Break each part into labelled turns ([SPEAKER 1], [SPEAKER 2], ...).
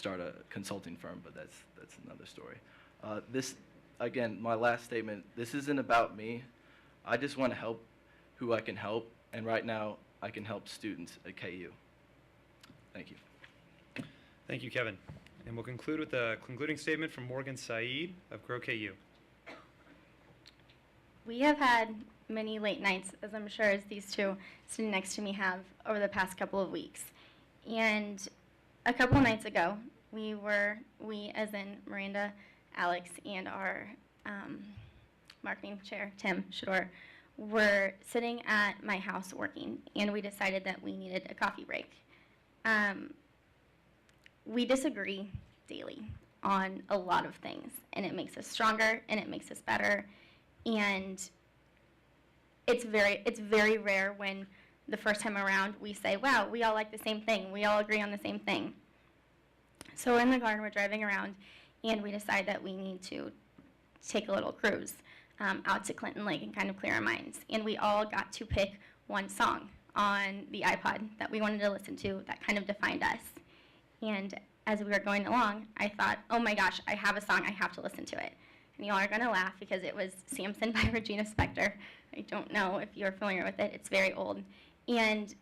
[SPEAKER 1] start a consulting firm, but that's another story. This, again, my last statement, this isn't about me. I just want to help who I can help, and right now I can help students at KU. Thank you.
[SPEAKER 2] Thank you, Kevin. And we'll conclude with a concluding statement from Morgan Saeed of Grow KU.
[SPEAKER 3] We have had many late nights, as I'm sure as these two sitting next to me have, over the past couple of weeks. And a couple of nights ago, we as in Miranda, Alex, and our marketing chair, Tim Shador, were sitting at my house working, and we decided that we needed a coffee break. We disagree daily on a lot of things, and it makes us stronger, and it makes us better. And it's very rare when the first time around we say, wow, we all like the same thing, we all agree on the same thing. So in the garden, we're driving around, and we decide that we need to take a little cruise out to Clinton Lake and kind of clear our minds. And we all got to pick one song on the iPod that we wanted to listen to that kind of defined us. And as we were going along, I thought, oh my gosh, I have a song, I have to listen to it. And y'all are gonna laugh because it was Samson by Regina Spektor. I don't know if you're familiar with it, it's very old. And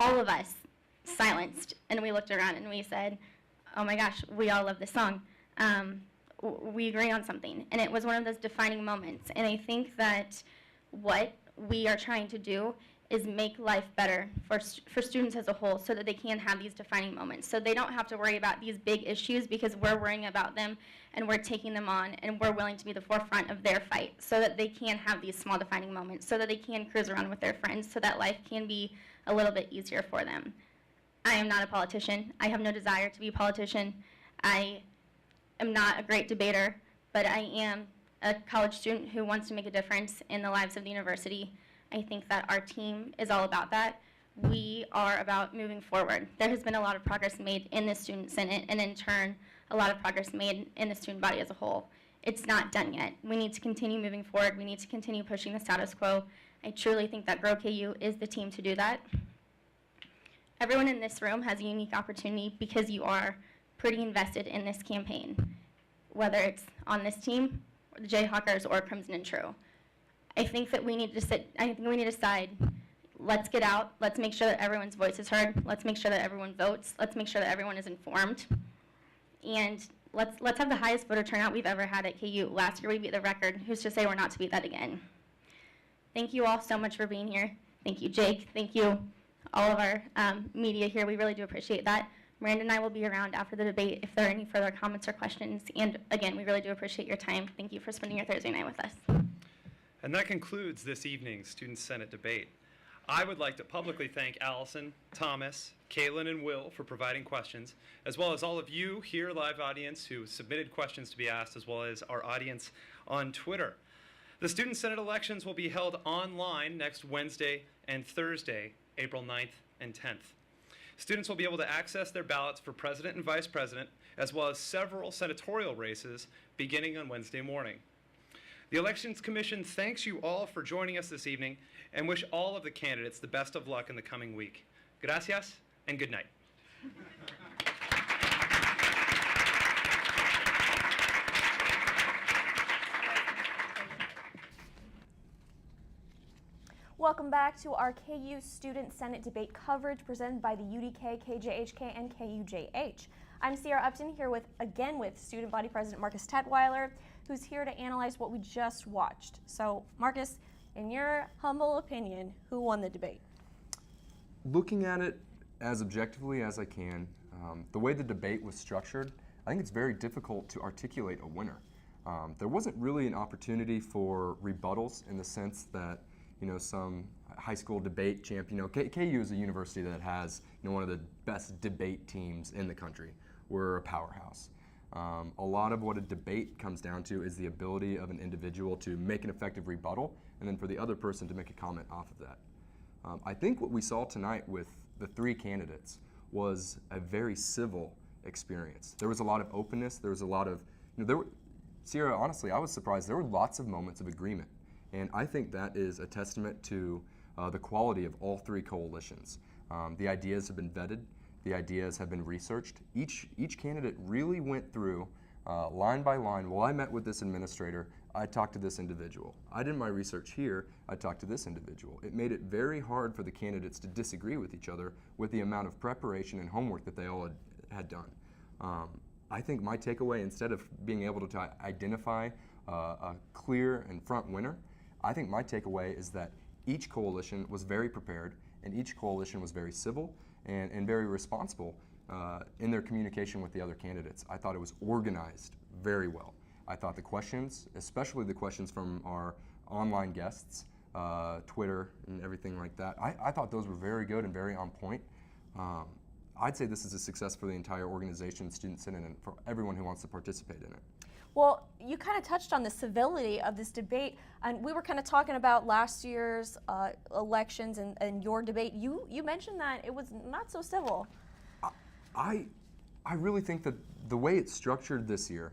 [SPEAKER 3] all of us silenced, and we looked around and we said, oh my gosh, we all love this song. We agree on something. And it was one of those defining moments. And I think that what we are trying to do is make life better for students as a whole so that they can have these defining moments. So they don't have to worry about these big issues because we're worrying about them and we're taking them on and we're willing to be the forefront of their fight so that they can have these small defining moments, so that they can cruise around with their friends, so that life can be a little bit easier for them. I am not a politician. I have no desire to be a politician. I am not a great debater, but I am a college student who wants to make a difference in the lives of the university. I think that our team is all about that. We are about moving forward. There has been a lot of progress made in the Student Senate, and in turn, a lot of progress made in the student body as a whole. It's not done yet. We need to continue moving forward. We need to continue pushing the status quo. I truly think that Grow KU is the team to do that. Everyone in this room has a unique opportunity because you are pretty invested in this campaign, whether it's on this team, or the Jayhawkers, or Crimson and True. I think that we need to decide, let's get out, let's make sure that everyone's voice is heard, let's make sure that everyone votes, let's make sure that everyone is informed, and let's have the highest voter turnout we've ever had at KU. Last year we beat the record. Who's to say we're not to beat that again? Thank you all so much for being here. Thank you, Jake. Thank you, all of our media here. We really do appreciate that. Miranda and I will be around after the debate if there are any further comments or questions. And again, we really do appreciate your time. Thank you for spending your Thursday night with us.
[SPEAKER 2] And that concludes this evening's Student Senate debate. I would like to publicly thank Allison, Thomas, Caitlin, and Will for providing questions, as well as all of you here, live audience, who submitted questions to be asked, as well as our audience on Twitter. The Student Senate elections will be held online next Wednesday and Thursday, April 9th and 10th. Students will be able to access their ballots for president and vice president, as well as several senatorial races beginning on Wednesday morning. The Elections Commission thanks you all for joining us this evening and wish all of the candidates the best of luck in the coming week. Gracias and good night.
[SPEAKER 4] Welcome back to our KU Student Senate debate coverage presented by the UDK, KJHK, and KUJH. I'm Sierra Upton here with Student Body President Marcus Tetweiler, who's here to analyze what we just watched. So, Marcus, in your humble opinion, who won the debate?
[SPEAKER 5] Looking at it as objectively as I can, the way the debate was structured, I think it's very difficult to articulate a winner. There wasn't really an opportunity for rebuttals in the sense that, some high school debate champion. KU is a university that has, one of the best debate teams in the country. We're a powerhouse. A lot of what a debate comes down to is the ability of an individual to make an effective rebuttal and then for the other person to make a comment off of that. I think what we saw tonight with the three candidates was a very civil experience. There was a lot of openness. There was a lot of, Sierra, honestly, I was surprised. There were lots of moments of agreement. And I think that is a testament to the quality of all three coalitions. The ideas have been vetted. the ideas have been researched. Each candidate really went through line by line. Well, I met with this administrator, I talked to this individual. I did my research here, I talked to this individual. It made it very hard for the candidates to disagree with each other with the amount of preparation and homework that they all had done. I think my takeaway, instead of being able to identify a clear and front winner, I think my takeaway is that each coalition was very prepared and each coalition was very civil and very responsible in their communication with the other candidates. I thought it was organized very well. I thought the questions, especially the questions from our online guests, Twitter and everything like that, I thought those were very good and very on point. I'd say this is a success for the entire organization, Student Senate, and for everyone who wants to participate in it.
[SPEAKER 4] Well, you kind of touched on the civility of this debate, and we were kind of talking about last year's elections and your debate. You mentioned that it was not so civil.
[SPEAKER 5] I really think that the way it's structured this year,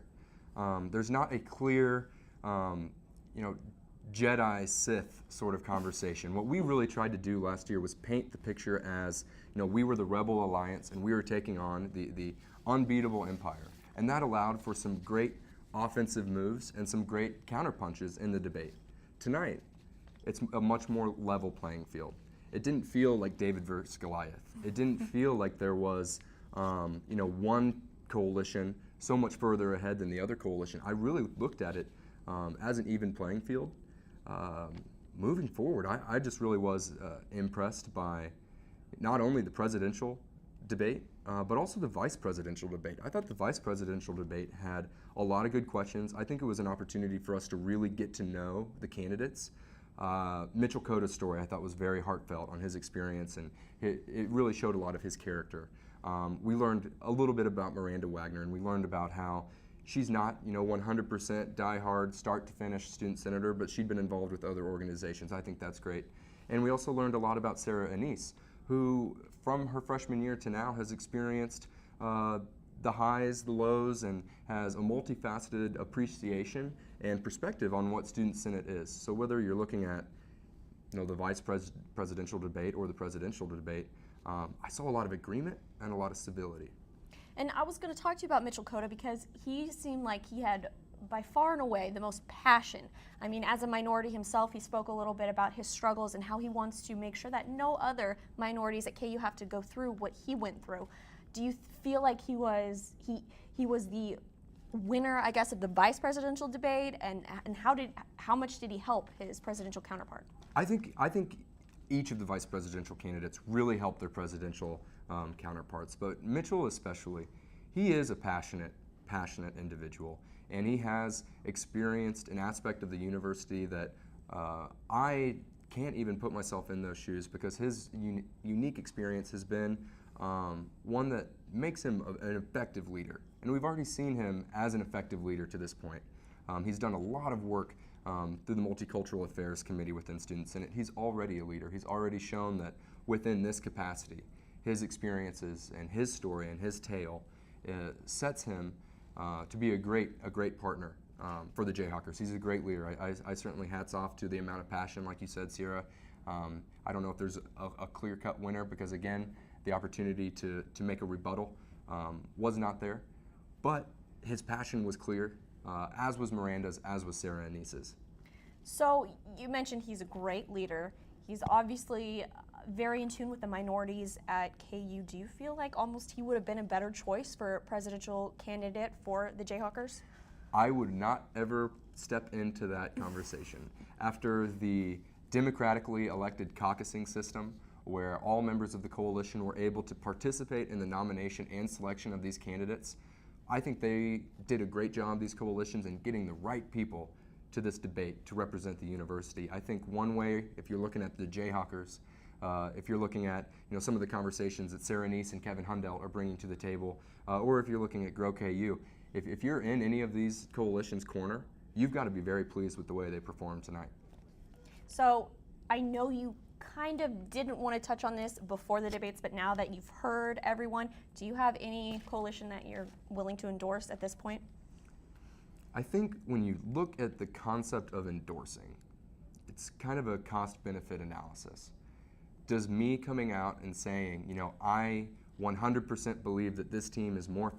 [SPEAKER 5] there's not a clear, Jedi Sith sort of conversation. What we really tried to do last year was paint the picture as, we were the Rebel Alliance and we were taking on the unbeatable Empire. And that allowed for some great offensive moves and some great counterpunches in the debate. Tonight, it's a much more level playing field. It didn't feel like David versus Goliath. It didn't feel like there was, one coalition so much further ahead than the other coalition. I really looked at it as an even playing field. Moving forward, I just really was impressed by not only the presidential debate, but also the vice presidential debate. I thought the vice presidential debate had a lot of good questions. I think it was an opportunity for us to really get to know the candidates. Mitchell Cota's story I thought was very heartfelt on his experience, and it really showed a lot of his character. We learned a little bit about Miranda Wagner, and we learned about how she's not, 100% diehard, start to finish student senator, but she'd been involved with other organizations. I think that's great. And we also learned a lot about Sarah Anise, who from her freshman year to now has experienced the highs, the lows, and has a multifaceted appreciation and perspective on what Student Senate is. So whether you're looking at the vice presidential debate or the presidential debate, I saw a lot of agreement and a lot of civility.
[SPEAKER 4] And I was going to talk to you about Mitchell Cota because he seemed like he had by far and away the most passion. I mean, as a minority himself, he spoke a little bit about his struggles and how he wants to make sure that no other minorities at KU have to go through what he went through. Do you feel like he was the winner, I guess, of the vice presidential debate, and how much did he help his presidential counterpart?
[SPEAKER 5] I think each of the vice presidential candidates really helped their presidential counterparts, but Mitchell especially. He is a passionate individual, and he has experienced an aspect of the university that I can't even put myself in those shoes, because his unique experience has been one that makes him an effective leader. And we've already seen him as an effective leader to this point. He's done a lot of work through the Multicultural Affairs Committee within Student Senate. He's already a leader. He's already shown that within this capacity, his experiences and his story and his tale sets him to be a great partner for the Jayhawkers. He's a great leader. I certainly hats off to the amount of passion, like you said, Sierra. I don't know if there's a clear-cut winner, because again, the opportunity to make a rebuttal was not there, but his passion was clear, as was Miranda's, as was Sarah Anise's.
[SPEAKER 4] So you mentioned he's a great leader. He's obviously very in tune with the minorities at KU. Do you feel like almost he would have been a better choice for presidential candidate for the Jayhawkers?
[SPEAKER 5] I would not ever step into that conversation. After the democratically elected caucusing system, where all members of the coalition were able to participate in the nomination and selection of these candidates, I think they did a great job, these coalitions, in getting the right people to this debate to represent the university. I think one way, if you're looking at the Jayhawkers, if you're looking at some of the conversations that Sarah Anise and Kevin Hundell are bringing to the table, or if you're looking at Grow KU, if you're in any of these coalitions' corner, you've got to be very pleased with the way they performed tonight.
[SPEAKER 4] So I know you kind of didn't want to touch on this before the debates, but now that you've heard everyone, do you have any coalition that you're willing to endorse at this point?
[SPEAKER 5] I think when you look at the concept of endorsing, it's kind of a cost-benefit analysis. Does me coming out and saying, I 100% believe that this team is more